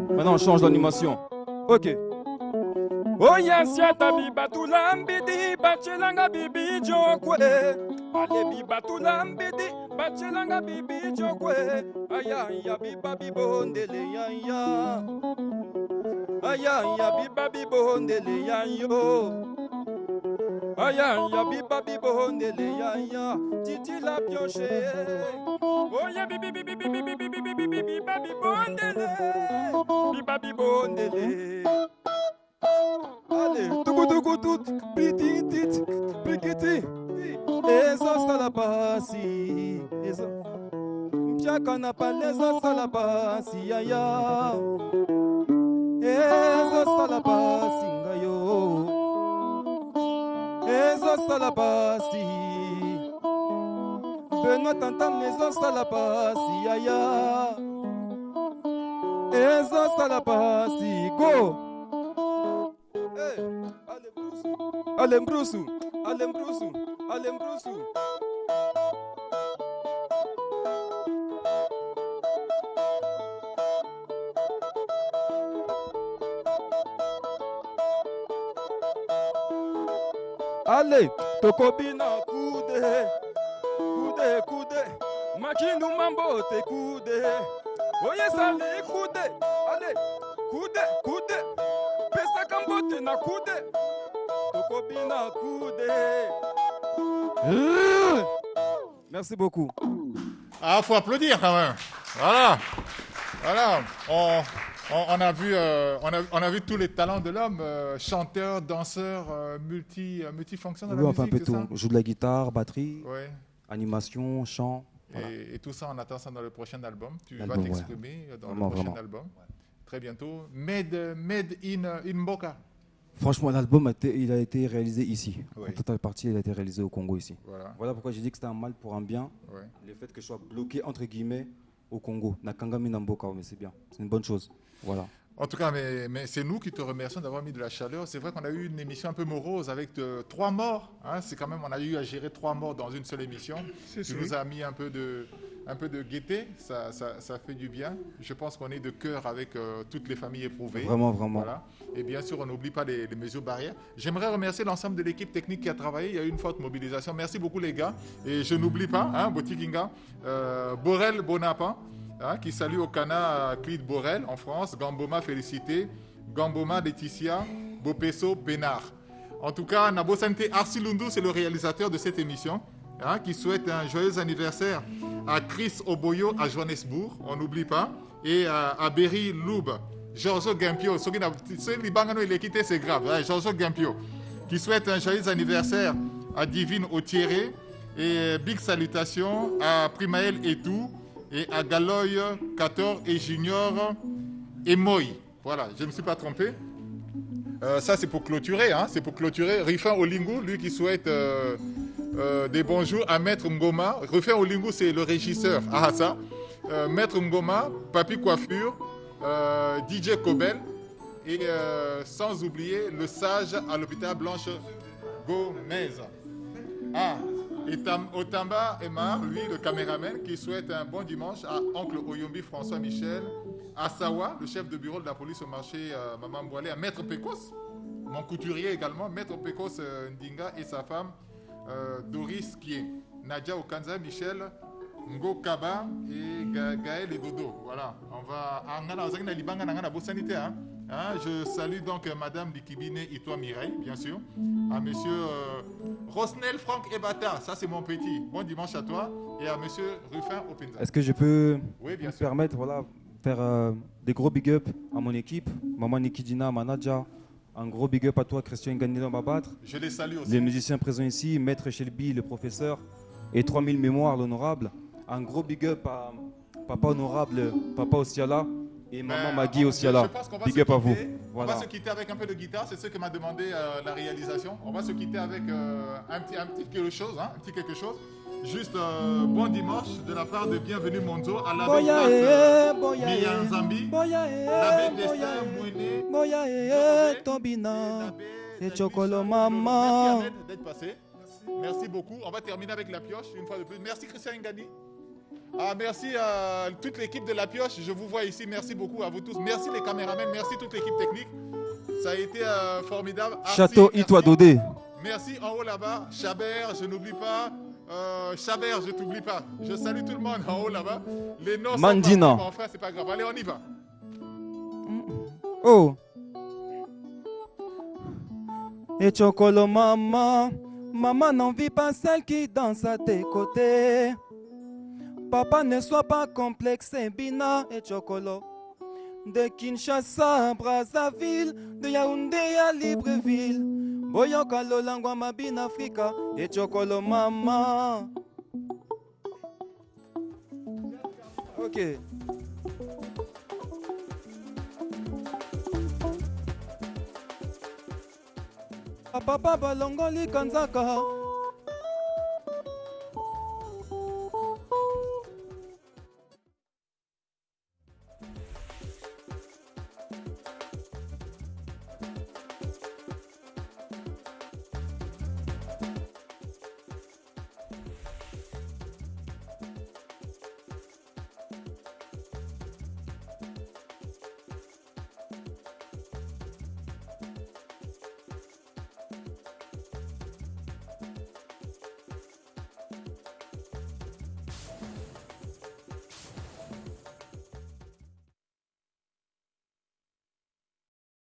L: Maintenant on change d'animation. Ok.
P: Oya siata biba tulambidi bachelanga bibi jokwe. Ale biba tulambidi bachelanga bibi jokwe. Aya ya biba bibondele ya ya. Aya ya biba bibondele ya yo. Aya ya biba bibondele ya ya. Titi la pioche. Oya bibi bibi bibi bibi bibi bibi bibi bibondele. Biba bibondele. Allez, tugu tout, petit, petit, ezo sala basi, ezo, mpiaka na pale ezo sala basi, yaya, ezo sala basi ngayo, ezo sala basi, Benoît tantam ezo sala basi, yaya, ezosala pasi go. Ale mbrusu, ale mbrusu, ale mbrusu. Ale, tokobina kude, kude, kude, makinu mambo te kude, oye sali kude, ale, kude, kude, pesa kambote na kude, tokobina kude. Merci beaucoup.
D: Ah, faut applaudir quand même. Voilà, voilà. On a vu tous les talents de l'homme, chanteur, danseur, multifonction dans la musique.
L: Un peu tout.
D: Ça,
L: joue de la guitare, batterie,
D: ouais.
L: Animation, chant.
D: Voilà. Et tout ça, on attend ça dans le prochain album. Tu vas
L: L'album,
D: t'exprimer dans
L: vraiment,
D: le prochain
L: vraiment.
D: album. Très bientôt. Made in Mboka.
L: Franchement, l'album il a été réalisé ici.
D: Oui.
L: En totale partie, il a été réalisé au Congo ici.
D: Voilà
L: pourquoi j'ai dit que c'était un mal pour un bien.
D: Ouais.
L: Le fait que je sois bloqué entre guillemets au Congo. Nakangami Namboka, mais c'est bien. C'est une bonne chose. Voilà.
D: En tout cas, mais c'est nous qui te remercions d'avoir mis de la chaleur. C'est vrai qu'on a eu une émission un peu morose avec 3 morts. Hein. C'est quand même, on a eu à gérer 3 morts dans une seule émission. Tu nous as mis un peu de gaieté. Ça fait du bien. Je pense qu'on est de cœur avec toutes les familles éprouvées.
L: Vraiment, vraiment.
D: Voilà. Et bien sûr, on n'oublie pas les mesures barrières. J'aimerais remercier l'ensemble de l'équipe technique qui a travaillé. Il y a eu une forte mobilisation. Merci beaucoup les gars. Et je n'oublie pas, Botikinga, Borel Bonaparte. Qui salue au Cana Clyde Borel en France, Gamboma félicité, Gamboma Laetitia, Bopesso Bénard. En tout cas, Nabo Santé Arsilundu, c'est le réalisateur de cette émission, qui souhaite un joyeux anniversaire à Chris Oboyo à Johannesburg, on n'oublie pas, et à Berry Loub, Giorgio Gampio, il est quitté, c'est grave, Giorgio Gampio, qui souhaite un joyeux anniversaire à Divine Authiéré, et big salutations à Primaël Etou, et à Galoy, 14 et Junior et Moï. Voilà, je ne me suis pas trompé. Ça, c'est pour clôturer. C'est pour clôturer. Rifin Olingu, lui qui souhaite des bonjours à Maître Ngoma. Rifin Olingu, c'est le régisseur. Ça. Maître Ngoma, Papi Coiffure, DJ Kobel. Et sans oublier le sage à l'hôpital Blanche Gomez. Et Otamba Emar, lui, le caméraman, qui souhaite un bon dimanche à Oncle Oyombi François Michel, à Sawa, le chef de bureau de la police au marché Maman Boilé, à Maître Pécos, mon couturier également, Maître Pécos Ndinga et sa femme Doris Kie, Nadia Okanza, Michel, Ngo Kaba et Gaël et Dodo. Voilà, on va je salue donc Madame Likibine Itoa Mireille, bien sûr, à Monsieur Rosnel Franck Ebata, ça c'est mon petit, bon dimanche à toi, et à Monsieur Ruffin Openza.
L: Est-ce que je peux
D: me
L: permettre, faire des gros big up à mon équipe, Maman Nikidina, Manaja, un gros big up à toi Christian Ganilon Babattre.
D: Je les salue aussi.
L: Les musiciens présents ici, Maître Shelby, le professeur, et 3000 mémoires, l'honorable. Un gros big up à Papa honorable, Papa Osiala. Et Maman Magui aussi là. Big up à vous. Voilà.
D: On va se quitter avec un peu de guitare, c'est ce que m'a demandé la réalisation. On va se quitter avec un petit quelque chose, un petit quelque chose. Juste bon dimanche de la part de Bienvenue Monzo à l'abbé Miyanzambi, l'abbé Destin Mouene,
P: Tobina et Chocolo
D: Maman.
P: Maman.
D: Merci Annette d'être passé. Merci beaucoup. On va terminer avec la pioche une fois de plus. Merci Christian Ngani. Merci à toute l'équipe de La Pioche, je vous vois ici, merci beaucoup à vous tous, merci les caméramans, merci toute l'équipe technique, ça a été formidable.
L: Château Itoa Dodé.
D: Merci en haut là-bas, Chabert, je n'oublie pas, Chabert, je t'oublie pas, je salue tout le monde en haut là-bas, les noms
L: Mandina.
D: sont pas, enfin c'est pas grave, allez on y va.
P: Oh. Et Chocolo Maman, maman n'envie pas celle qui danse à tes côtés. Papa, ne sois pas complexé, Bina et Chocolo. De Kinshasa à Brazzaville, de Yaoundé à Libreville. Boyoka Lolangwa Mabina Africa et Chocolo Maman. Ok. Papa balongoli kanzaka